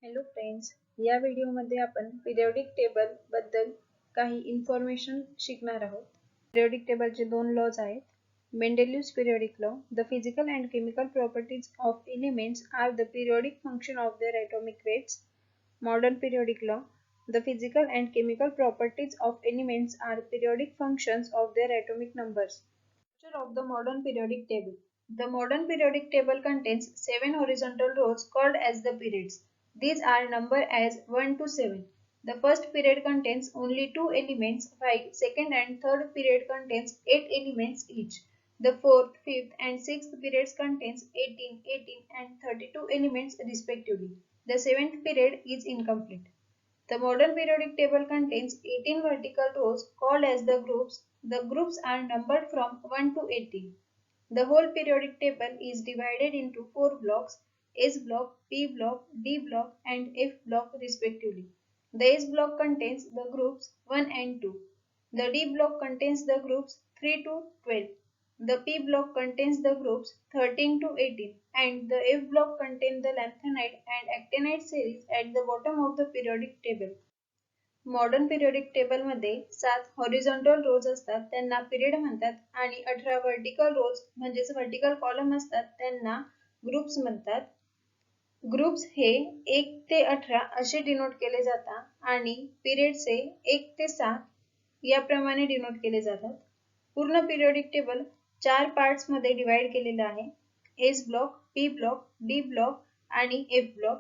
Hello friends, या व्हिडिओमध्ये आपण पिरियोडिक टेबल बद्दल काही इन्फॉर्मेशन शिकणार आहोत. पिरियोडिक टेबलचे दोन लॉज आहेत. Mendeleev's periodic law, the physical and chemical properties of elements are the periodic function of their atomic weights. Modern periodic law, the physical and chemical properties of elements are periodic functions of their atomic numbers. Structure of the modern periodic table. The modern periodic table contains 7 horizontal rows called as the periods. These are numbered as 1 to 7. The first period contains only 2 elements, while second and third period contains 8 elements each. The fourth, fifth and sixth periods contains 18, 18 and 32 elements respectively. The seventh period is incomplete. The modern periodic table contains 18 vertical rows called as the groups. The groups are numbered from 1 to 18. The whole periodic table is divided into 4 blocks: S block, P block, D block and F block respectively. The S block contains the groups 1 and 2. The D block contains the groups 3 to 12. The P block contains the groups 13 to 18 and the F block contains the lanthanide and actinide series at the bottom of the periodic table. Modern periodic table मध्ये 7 horizontal रोज असतात त्यांना period म्हणतात आणि 18 vertical रोज म्हणजेच vertical column असतात त्यांना groups म्हणतात. Groups हे 1 ते 18 असे डिनोट केले जातात आणि पिरियडचे 1 ते 7 याप्रमाणे डिनोट केले जातात. पूर्ण पिरियोडिक टेबल 4 पार्ट्स मध्ये डिवाइड केलेले आहे. S block, P block, D block आणि एफ ब्लॉक.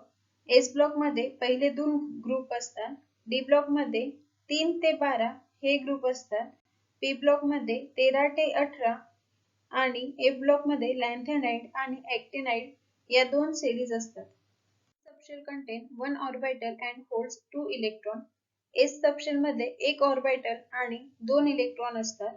एस ब्लॉक मध्ये पहिले 2 ग्रुप असतात. डी ब्लॉक मध्ये 3 ते 12 हे ग्रुप असतात. पी ब्लॉक मध्ये 13 ते 18 आणि एफ ब्लॉक मध्ये लॅन्थेनाइड आणि ॲक्टिनाइड या 2 सेरीज असतात. Subshell contain 1 orbital and holds 2 electron. S subshell मध्ये 1 ऑर्बिटल आणि 2 इलेक्ट्रॉन असतात.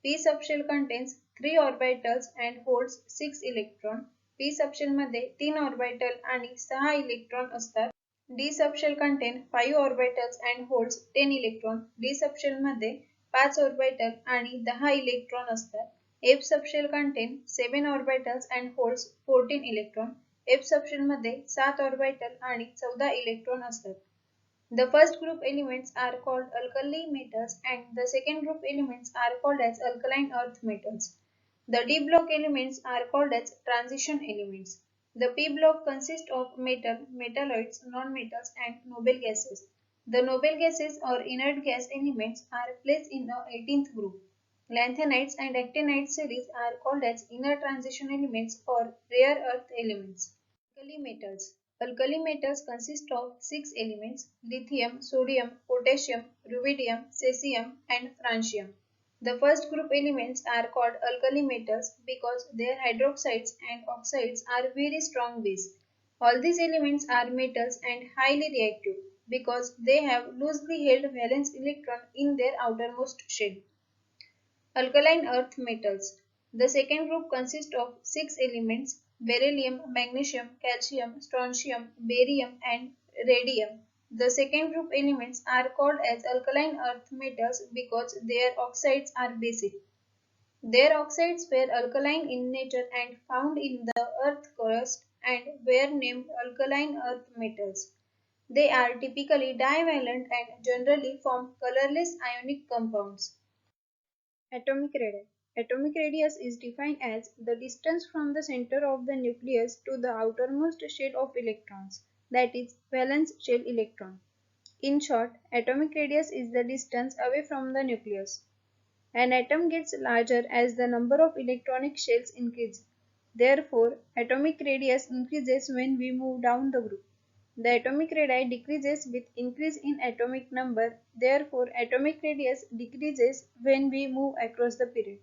P subshell contains 3 orbitals and holds 6 electron. P subshell मध्ये 3 ऑर्बिटल आणि 6 इलेक्ट्रॉन असतात. D subshell contain 5 orbitals and holds 10 electron. D subshell मध्ये 5 orbital आणि 10 electron असतात. F subshell contain 7 orbitals and holds 14 electron. F subshell मध्ये 7 orbital आणि 14 electron असतात. The first group elements are called alkali metals and the second group elements are called as alkaline earth metals. The D block elements are called as transition elements. The P block consists of metal, metalloids, nonmetals and noble gases. The noble gases or inert gas elements are placed in the 18th group. Lanthanides and actinide series are called as inner transition elements or rare earth elements. Alkali metals. Alkali metals consist of 6 elements: lithium, sodium, potassium, rubidium, cesium and francium. The first group elements are called alkali metals because their hydroxides and oxides are very strong base. All these elements are metals and highly reactive because they have loosely held valence electron in their outermost shell. Alkaline earth metals. The second group consists of 6 elements: beryllium, magnesium, calcium, strontium, barium and radium. The second group elements are called as alkaline earth metals because their oxides are basic. Their oxides were alkaline in nature and found in the earth crust and were named alkaline earth metals. They are typically divalent and generally form colorless ionic compounds. Atomic radius. Atomic radius is defined as the distance from the center of the nucleus to the outermost shell of electrons, that is, valence shell electron. In short, atomic radius is the distance away from the nucleus. An atom gets larger as the number of electronic shells increases. Therefore, atomic radius increases when we move down the group. The atomic radii decreases with increase in atomic number. Therefore, atomic radius decreases when we move across the period.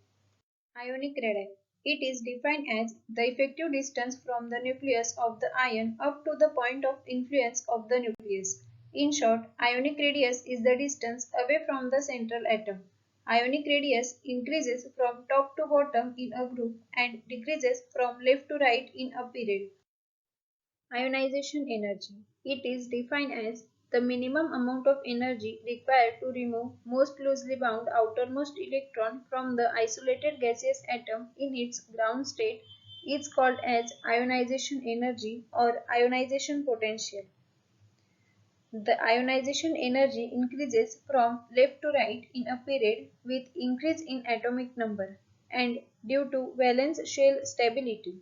Ionic radii. It is defined as the effective distance from the nucleus of the ion up to the point of influence of the nucleus. In short, ionic radius is the distance away from the central atom. Ionic radius increases from top to bottom in a group and decreases from left to right in a period. Ionization energy. It is defined as the minimum amount of energy required to remove most loosely bound outermost electron from the isolated gaseous atom in its ground state is called as ionization energy or ionization potential. The ionization energy increases from left to right in a period with increase in atomic number and due to valence shell stability.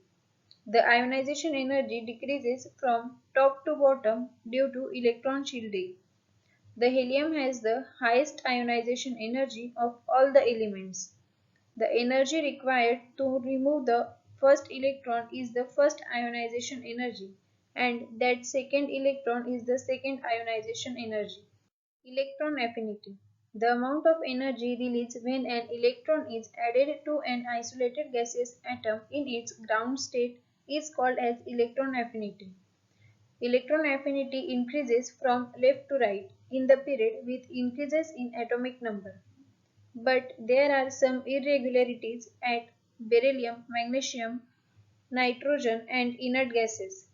The ionization energy decreases from top to bottom due to electron shielding. The helium has the highest ionization energy of all the elements. The energy required to remove the first electron is the first ionization energy, and that second electron is the second ionization energy. Electron affinity. The amount of energy released when an electron is added to an isolated gaseous atom in its ground state is called as electron affinity. Electron affinity increases from left to right in the period with increases in atomic number. But there are some irregularities at beryllium, magnesium, nitrogen and inert gases.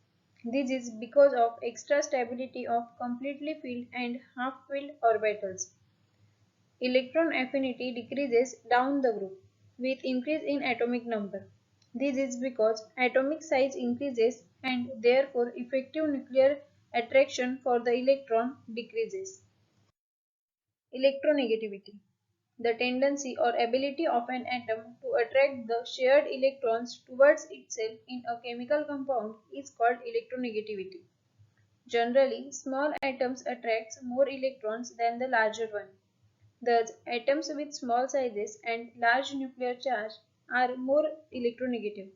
This is because of extra stability of completely filled and half-filled orbitals. Electron affinity decreases down the group with increase in atomic number. This is because atomic size increases and therefore effective nuclear attraction for the electron decreases. Electronegativity. The tendency or ability of an atom to attract the shared electrons towards itself in a chemical compound is called electronegativity. Generally, small atoms attract more electrons than the larger one. Thus, atoms with small sizes and large nuclear charge are more electronegative.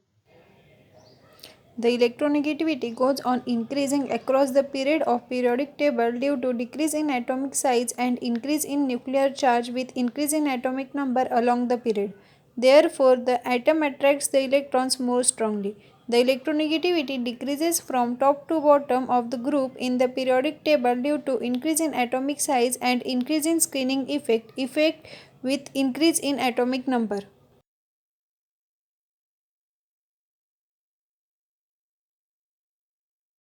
The electronegativity goes on increasing across the period of periodic table due to decrease in atomic size and increase in nuclear charge with increase in atomic number along the period. Therefore, the atom attracts the electrons more strongly. The electronegativity decreases from top to bottom of the group in the periodic table due to increase in atomic size and increase in screening effect with increase in atomic number.